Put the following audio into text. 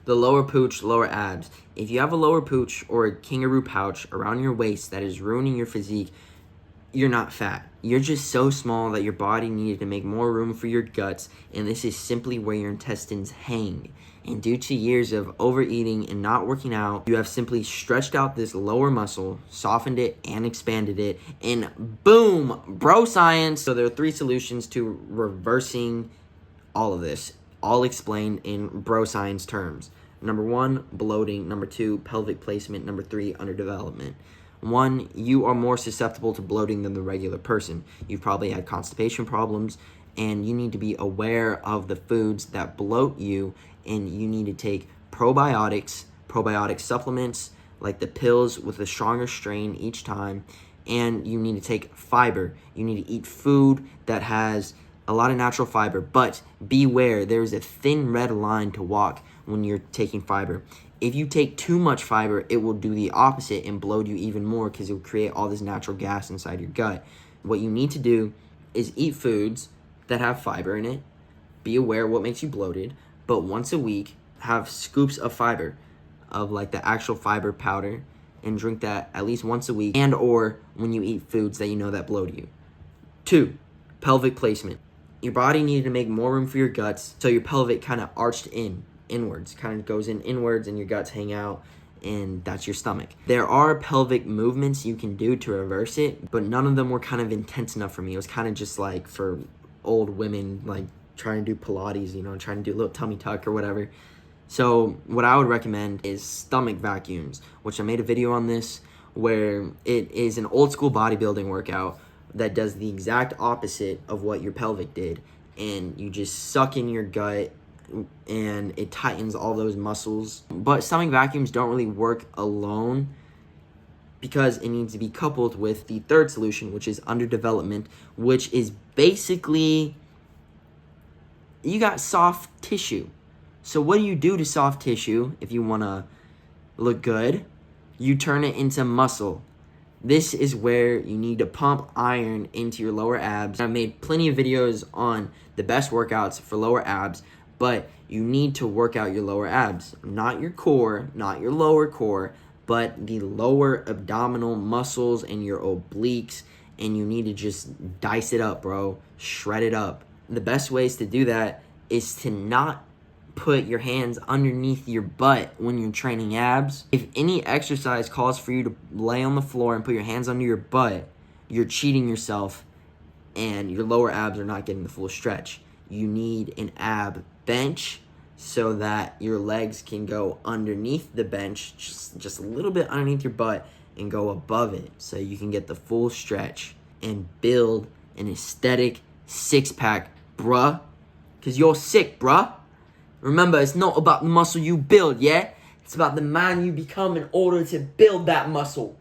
The lower pooch, lower abs. If you have a lower pooch or a kangaroo pouch around your waist that is ruining your physique, you're not fat. You're just so small that your body needed to make more room for your guts, and this is simply where your intestines hang. And due to years of overeating and not working out, you have simply stretched out this lower muscle, softened it, and expanded it, and boom, bro science. So there are 3 solutions to reversing all of this, all explained in bro science terms. Number 1, bloating. Number 2, pelvic placement. Number 3, underdevelopment. 1, you are more susceptible to bloating than the regular person. You've probably had constipation problems, and you need to be aware of the foods that bloat you, and you need to take probiotic supplements, like the pills with a stronger strain each time, and you need to take fiber. You need to eat food that has a lot of natural fiber, but beware, there's a thin red line to walk when you're taking fiber. If you take too much fiber, it will do the opposite and bloat you even more because it will create all this natural gas inside your gut. What you need to do is eat foods that have fiber in it. Be aware what makes you bloated, but once a week, have scoops of fiber, of like the actual fiber powder, and drink that at least once a week, and or when you eat foods that you know that bloat you. 2, pelvic placement. Your body needed to make more room for your guts, so your pelvic kind of arched inwards, kind of goes inwards, and your guts hang out, and that's your stomach. There are pelvic movements you can do to reverse it, but none of them were kind of intense enough for me. It was kind of just like for old women, like trying to do Pilates, trying to do a little tummy tuck or whatever. So what I would recommend is stomach vacuums, which I made a video on this, where it is an old school bodybuilding workout that does the exact opposite of what your pelvic did. And you just suck in your gut, and it tightens all those muscles. But stomach vacuums don't really work alone because it needs to be coupled with the 3rd solution, which is underdevelopment, which is basically you got soft tissue. So what do you do to soft tissue if you want to look good? You turn it into muscle. This is where you need to pump iron into your lower abs. I've made plenty of videos on the best workouts for lower abs, but you need to work out your lower abs. Not your core, not your lower core, but the lower abdominal muscles and your obliques, and you need to just dice it up, bro. Shred it up. The best ways to do that is to not put your hands underneath your butt when you're training abs. If any exercise calls for you to lay on the floor and put your hands under your butt, you're cheating yourself and your lower abs are not getting the full stretch. You need an ab bench so that your legs can go underneath the bench, just a little bit underneath your butt, and go above it so you can get the full stretch and build an aesthetic 6-pack, bruh. Because you're sick, bruh. Remember, it's not about the muscle you build, yeah? It's about the man you become in order to build that muscle.